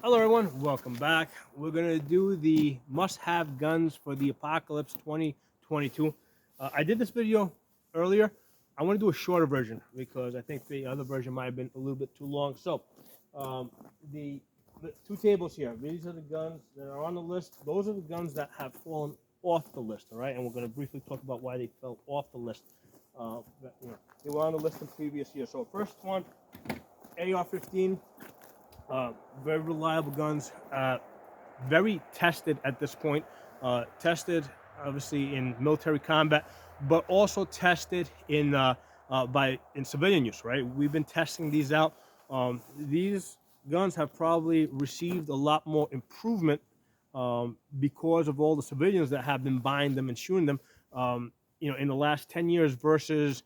Hello everyone, welcome back. We're gonna do the must-have guns for the Apocalypse 2022. I did this video earlier. I want to do a shorter version because I think the other version might have been a little bit too long. So, um, the, the two tables here. These are the guns that are on the list. Those are the guns that have fallen off the list. All right, and we're gonna briefly talk about why they fell off the list. They were on the list in previous years. So, first one, AR-15. Very reliable guns, very tested at this point. Tested, obviously, in military combat, but also tested in civilian use. Right, we've been testing these out. These guns have probably received a lot more improvement because of all the civilians that have been buying them and shooting them. In the last 10 years versus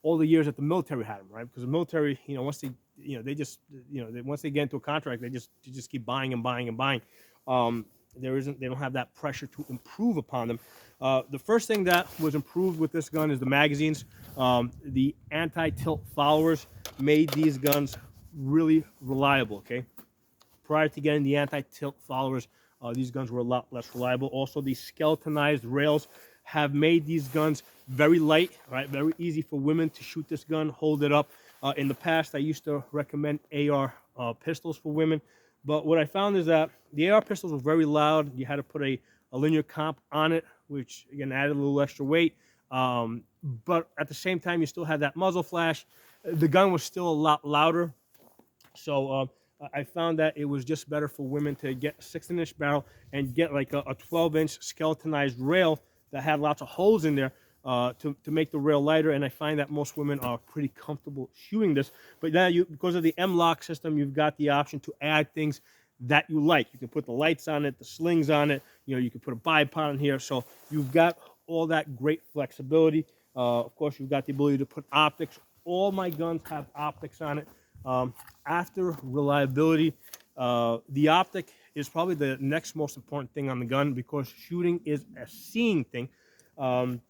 all the years that the military had them, right? Because the military, once they, once they get into a contract, they just keep buying and buying and buying. They don't have that pressure to improve upon them. The first thing that was improved with this gun is the magazines. The anti-tilt followers made these guns really reliable. Okay, prior to getting the anti-tilt followers, these guns were a lot less reliable. Also, the skeletonized rails have made these guns very light, right? Very easy for women to shoot this gun, hold it up. In the past, I used to recommend AR pistols for women, but what I found is that the AR pistols were very loud. You had to put a linear comp on it, which again added a little extra weight. But at the same time, you still had that muzzle flash. The gun was still a lot louder. So I found that it was just better for women to get a 16-inch barrel and get like a 12-inch skeletonized rail that had lots of holes in there to make the rail lighter. And I find that most women are pretty comfortable shooting this. But now, because of the M-lock system, you've got the option to add things that you like. You can put the lights on it, the slings on it. You can put a bipod on here. So you've got all that great flexibility. Of course, you've got the ability to put optics. All my guns have optics on it. After reliability, the optic is probably the next most important thing on the gun because shooting is a seeing thing. And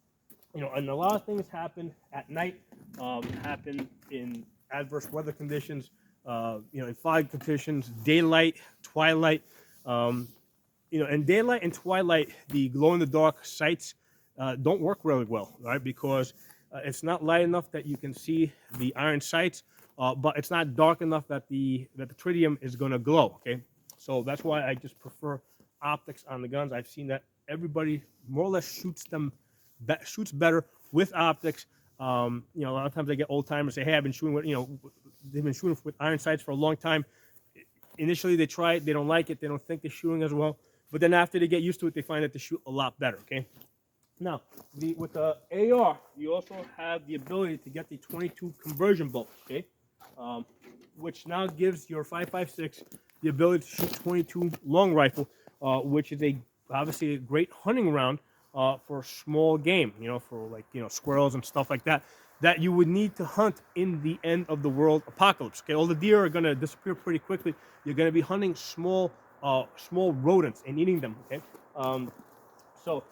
a lot of things happen at night, happen in adverse weather conditions, in fog conditions, daylight, twilight. In daylight and twilight, the glow-in-the-dark sights don't work really well, right? Because it's not light enough that you can see the iron sights, but it's not dark enough that the tritium is going to glow. Okay, so that's why I just prefer optics on the guns. I've seen that everybody more or less shoots better with optics. A lot of times I get old timers say, "Hey, I've been shooting with they've been shooting with iron sights for a long time." Initially, they try it, they don't like it, they don't think they're shooting as well. But then after they get used to it, they find that they shoot a lot better. Okay. Now, with the AR, you also have the ability to get the 22 conversion bolt. Okay. Which now gives your 5.56 the ability to shoot 22 long rifle, which is obviously a great hunting round for small game, for squirrels and stuff like that you would need to hunt in the end of the world apocalypse. Okay, all the deer are gonna disappear pretty quickly. You're gonna be hunting small rodents and eating them. Okay, so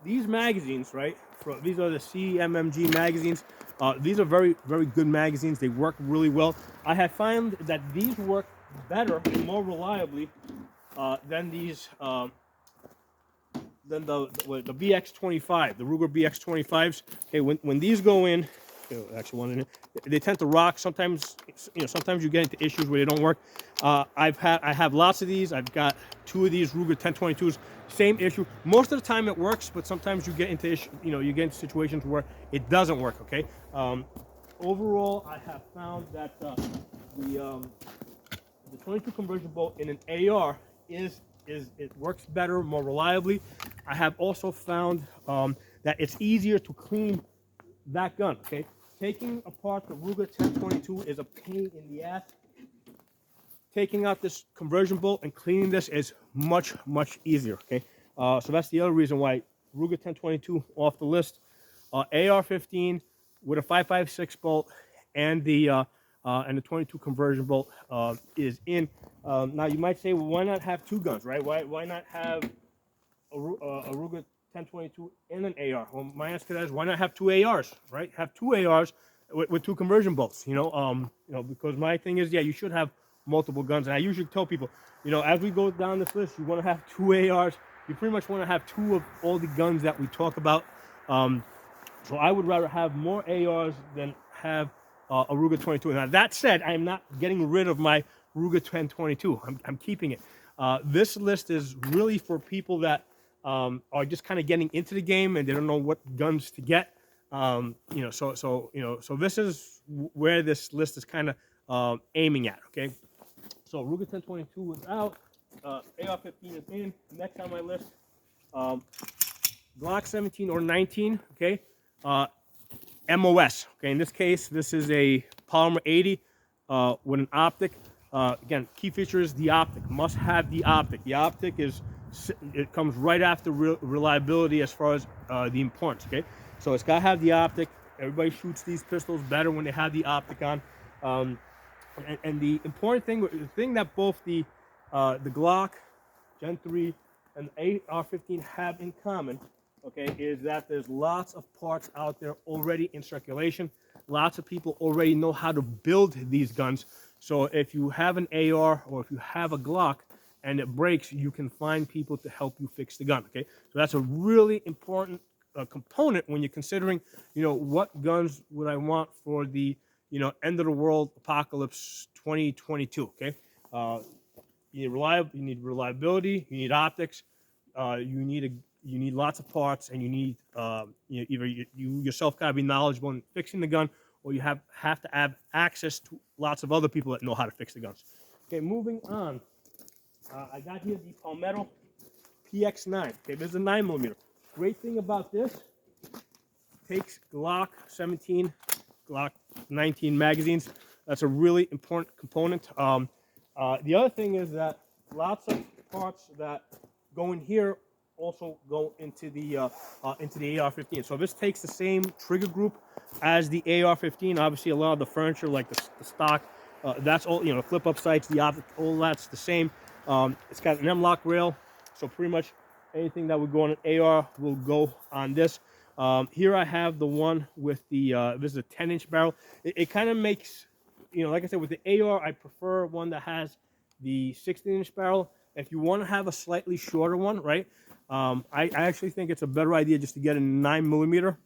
these magazines, right? These are the CMMG magazines. These are very, very good magazines. They work really well. I have found that these work better and more reliably than these than the BX25, the Ruger BX25s. Okay, when these go in, actually one in it, they tend to rock. Sometimes sometimes you get into issues where they don't work. I have lots of these. I've got 2 of these Ruger 1022s. Same issue. Most of the time it works, but sometimes you get into situations where it doesn't work. Okay. Overall, I have found that the 22 conversion bolt in an AR it works better, more reliably. I have also found that it's easier to clean that gun. Okay, taking apart the Ruger 1022 is a pain in the ass. Taking out this conversion bolt and cleaning this is much easier. Okay, so that's the other reason why Ruger 1022 off the list. AR-15 with a 5.56 bolt and the 22 conversion bolt is in. Now you might say, well, why not have 2 guns, right? Why not have a Ruger 1022 and an AR? Well, my answer to that is, why not have 2 ARs, right? Have 2 ARs with 2 conversion bolts. Because my thing is, yeah, you should have multiple guns. And I usually tell people, you know, as we go down this list, you want to have 2 ARs. You pretty much want to have 2 of all the guns that we talk about. So I would rather have more ARs than have a Ruger 22. Now that said, I am not getting rid of my Ruger 1022. I'm keeping it. This list is really for people that are just kind of getting into the game and they don't know what guns to get. You know, so this is where this list is kind of aiming at. Okay, so Ruger 1022 is out. AR15 is in. Next on my list, Glock 17 or 19. Okay. MOS. Okay, in this case, this is a polymer 80 with an optic. Again, key feature is the optic. Must have the optic. The optic it comes right after reliability as far as the importance. Okay, so it's got to have the optic. Everybody shoots these pistols better when they have the optic on. And the important thing, the thing that both the Glock Gen 3 and the AR15 have in common, okay, is that there's lots of parts out there already in circulation. Lots of people already know how to build these guns. So if you have an AR or if you have a Glock and it breaks, you can find people to help you fix the gun. Okay, so that's a really important component when you're considering, you know, what guns would I want for the, you know, end of the world apocalypse 2022. Okay, you need reliability, you need optics, you need lots of parts, and you need you know, either you yourself gotta be knowledgeable in fixing the gun, or you have to have access to lots of other people that know how to fix the guns. Okay, moving on. I got here the Palmetto PX9. Okay, this is a 9mm. Great thing about this, takes Glock 17, Glock 19 magazines. That's a really important component. The other thing is that lots of parts that go in here also go into the AR-15. So this takes the same trigger group as the AR-15. Obviously, a lot of the furniture, like the stock, that's all, you know, flip up sights, the optic, all that's the same. It's got an M-lock rail, so pretty much anything that would go on an AR will go on this. Here I have the one with the this is a 10-inch barrel. It kind of makes, you know, like I said, with the AR, I prefer one that has the 16-inch barrel. If you want to have a slightly shorter one, right? I actually think it's a better idea just to get a 9mm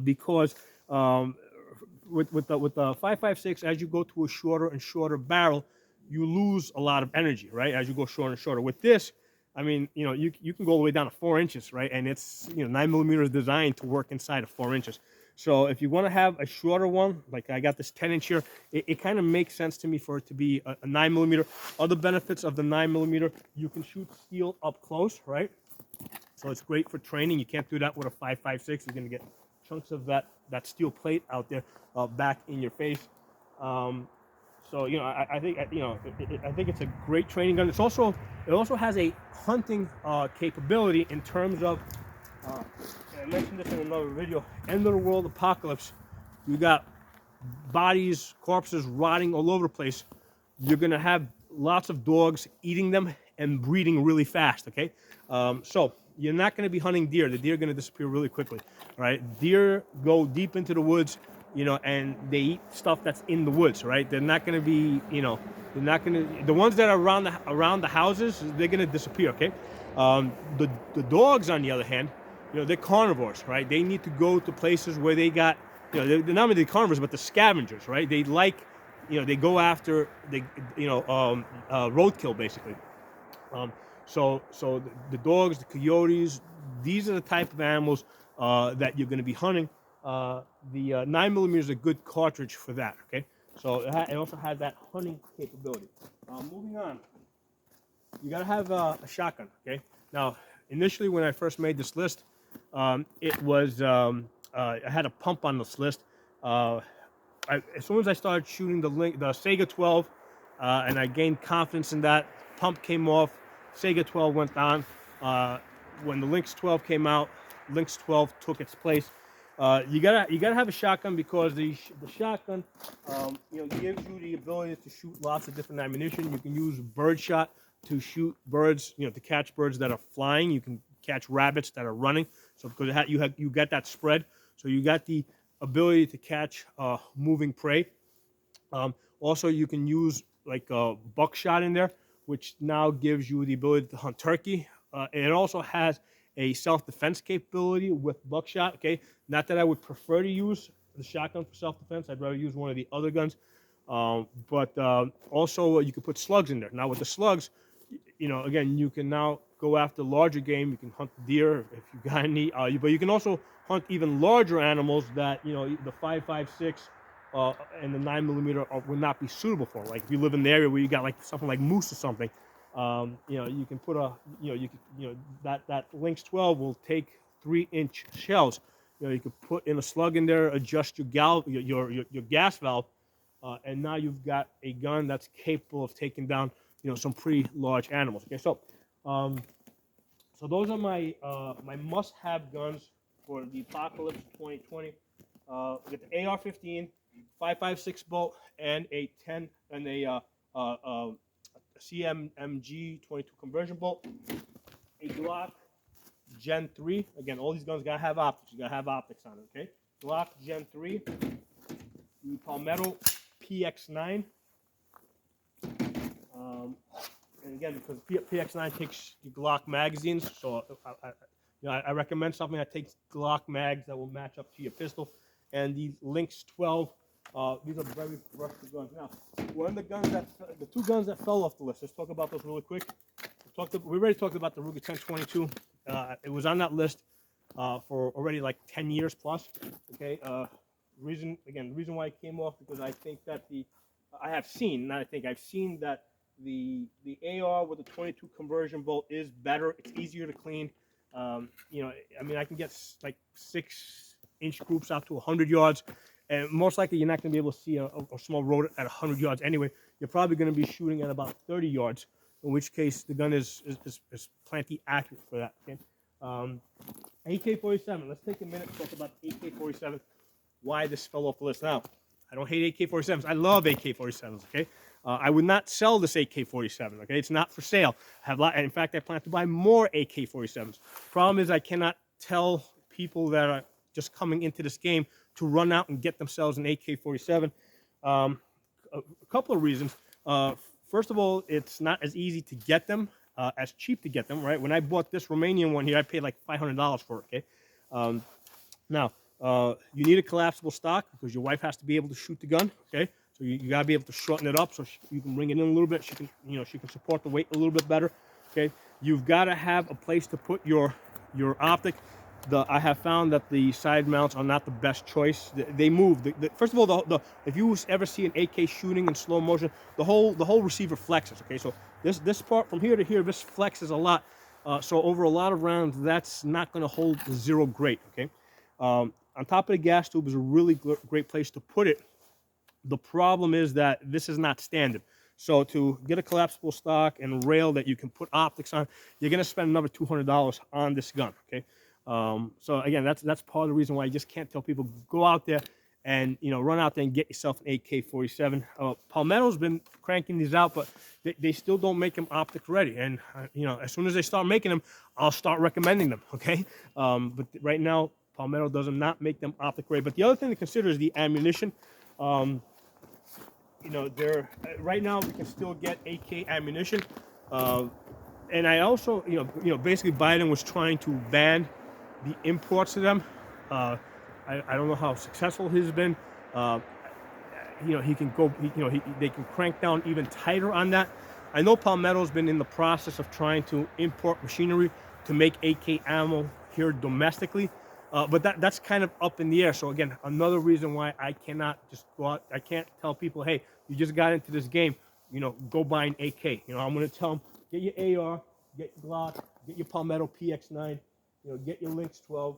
because with the 5.56, as you go to a shorter and shorter barrel, you lose a lot of energy, right? As you go shorter and shorter. With this, I mean, you know, you can go all the way down to 4 inches, right? And it's, you know, 9mm is designed to work inside of 4 inches. So if you want to have a shorter one, like I got this 10-inch here, it kind of makes sense to me for it to be a 9mm. Other benefits of the 9mm, you can shoot steel up close, right? So it's great for training. You can't do that with a 5.56. You're going to get chunks of that steel plate out there back in your face. So, you know, I think, you know, I think it's a great training gun. It also has a hunting capability in terms of, I mentioned this in another video, end of the world apocalypse. You got bodies, corpses rotting all over the place. You're going to have lots of dogs eating them and breeding really fast, okay? So you're not going to be hunting deer. The deer are going to disappear really quickly, all right? Deer go deep into the woods, you know, and they eat stuff that's in the woods, right? They're not going to be, you know, they're not going to, the ones that are around the houses, they're going to disappear, okay? The dogs, on the other hand, you know, they're carnivores, right? They need to go to places where they got, you know, they're not only the carnivores, but the scavengers, right? They like, you know, they go after, roadkill, basically. So the dogs, the coyotes, these are the type of animals that you're going to be hunting. The 9mm is a good cartridge for that, okay? So it also has that hunting capability. Moving on, you got to have a shotgun, okay? Now, initially when I first made this list, it was, I had a pump on this list. As soon as I started shooting the Sega 12, and I gained confidence in that, pump came off, Sega 12 went on. When the Lynx 12 came out, Lynx 12 took its place. You gotta have a shotgun because the shotgun, you know, gives you the ability to shoot lots of different ammunition. You can use bird shot to shoot birds, you know, to catch birds that are flying. You can catch rabbits that are running. So because you got that spread, so you got the ability to catch moving prey. Also, you can use buckshot in there, which now gives you the ability to hunt turkey. It also has a self-defense capability with buckshot. Okay, not that I would prefer to use the shotgun for self-defense. I'd rather use one of the other guns. But also you can put slugs in there. Now with the slugs, again, you can now go after larger game. You can hunt deer if you got any. But you can also hunt even larger animals that the 5.56 and the 9mm would not be suitable for. Like if you live in the area where you got like something like moose or something, you can put that Lynx 12 will take 3-inch shells. You can put in a slug in there, adjust your gas valve, and now you've got a gun that's capable of taking down some pretty large animals. Okay, so those are my my must-have guns for the Apocalypse 2020. We get the AR-15, 5.56 bolt, and a CMMG 22 conversion bolt, a Glock Gen 3. Again, all these guns gotta have optics. You gotta have optics on it. Okay, Glock Gen 3, the Palmetto PX9. And again, because PX9 takes the Glock magazines, so I recommend something that takes Glock mags that will match up to your pistol. And the Lynx 12, these are very versatile guns. Now, one of the two guns that fell off the list. Let's talk about those really quick. We already talked about the Ruger 1022. It was on that list for already like 10 years plus. Okay, the reason why it came off, because I think that I've seen that the AR with the 22 conversion bolt is better. It's easier to clean. I mean, I can get like 6-inch groups out to 100 yards, and most likely you're not going to be able to see a small rodent at 100 yards anyway. You're probably going to be shooting at about 30 yards, in which case the gun is plenty accurate for that. Okay? AK-47. Let's take a minute to talk about AK-47. Why this fell off the list. Now, I don't hate AK-47s. I love AK-47s. Okay. I would not sell this AK-47, okay? It's not for sale. In fact, I plan to buy more AK-47s. Problem is I cannot tell people that are just coming into this game to run out and get themselves an AK-47. A couple of reasons. First of all, it's not as easy to get them, as cheap to get them, right? When I bought this Romanian one here, I paid like $500 for it, okay? Now, you need a collapsible stock because your wife has to be able to shoot the gun, okay? So you gotta be able to shorten it up so you can bring it in a little bit. She can support the weight a little bit better. Okay, you've got to have a place to put your optic. I have found that the side mounts are not the best choice. They move. First of all, if you ever see an AK shooting in slow motion, the whole receiver flexes. Okay, so this part from here to here, this flexes a lot. So over a lot of rounds, that's not going to hold zero great. Okay, on top of the gas tube is a really great place to put it. The problem is that this is not standard. So to get a collapsible stock and rail that you can put optics on, you're going to spend another $200 on this gun. Okay. So again, that's part of the reason why I just can't tell people go out there and run out there and get yourself an AK-47. Palmetto's been cranking these out, but they still don't make them optic ready. And as soon as they start making them, I'll start recommending them. Okay. But right now, Palmetto does not make them optic ready. But the other thing to consider is the ammunition. Right now we can still get AK ammunition, and I also, basically Biden was trying to ban the imports of them. I don't know how successful he's been. He can go, they can crank down even tighter on that. I know Palmetto's been in the process of trying to import machinery to make AK ammo here domestically. But that's kind of up in the air. So again, another reason why I cannot just go out. I can't tell people, hey, you just got into this game, go buy an AK. I'm going to tell them, get your AR, get your Glock, get your Palmetto PX9, get your Lynx 12.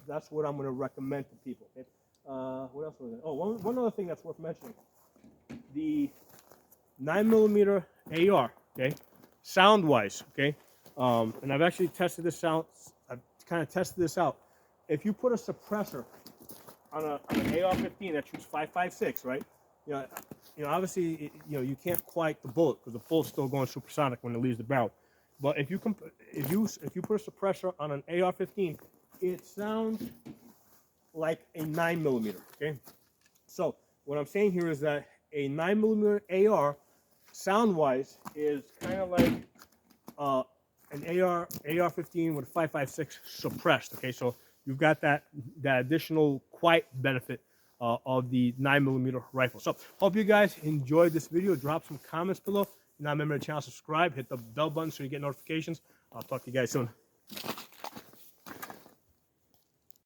That's what I'm going to recommend to people. Okay? What else was it? Oh, one other thing that's worth mentioning: the 9mm AR. Okay, sound-wise. Okay, and I've actually tested this out. Kind of tested this out. If you put a suppressor on an AR-15 that shoots 5.56, right? Obviously, you can't quiet the bullet because the bullet's still going supersonic when it leaves the barrel. But if you put a suppressor on an AR-15, it sounds like a 9mm. Okay. So what I'm saying here is that a 9mm AR, sound-wise, is kind of like an AR15 with a 5.56 suppressed. Okay, so you've got that additional quiet benefit of the 9mm rifle. So hope you guys enjoyed this video. Drop some comments below. If you're not a member of the channel, subscribe. Hit the bell button so you get notifications. I'll talk to you guys soon.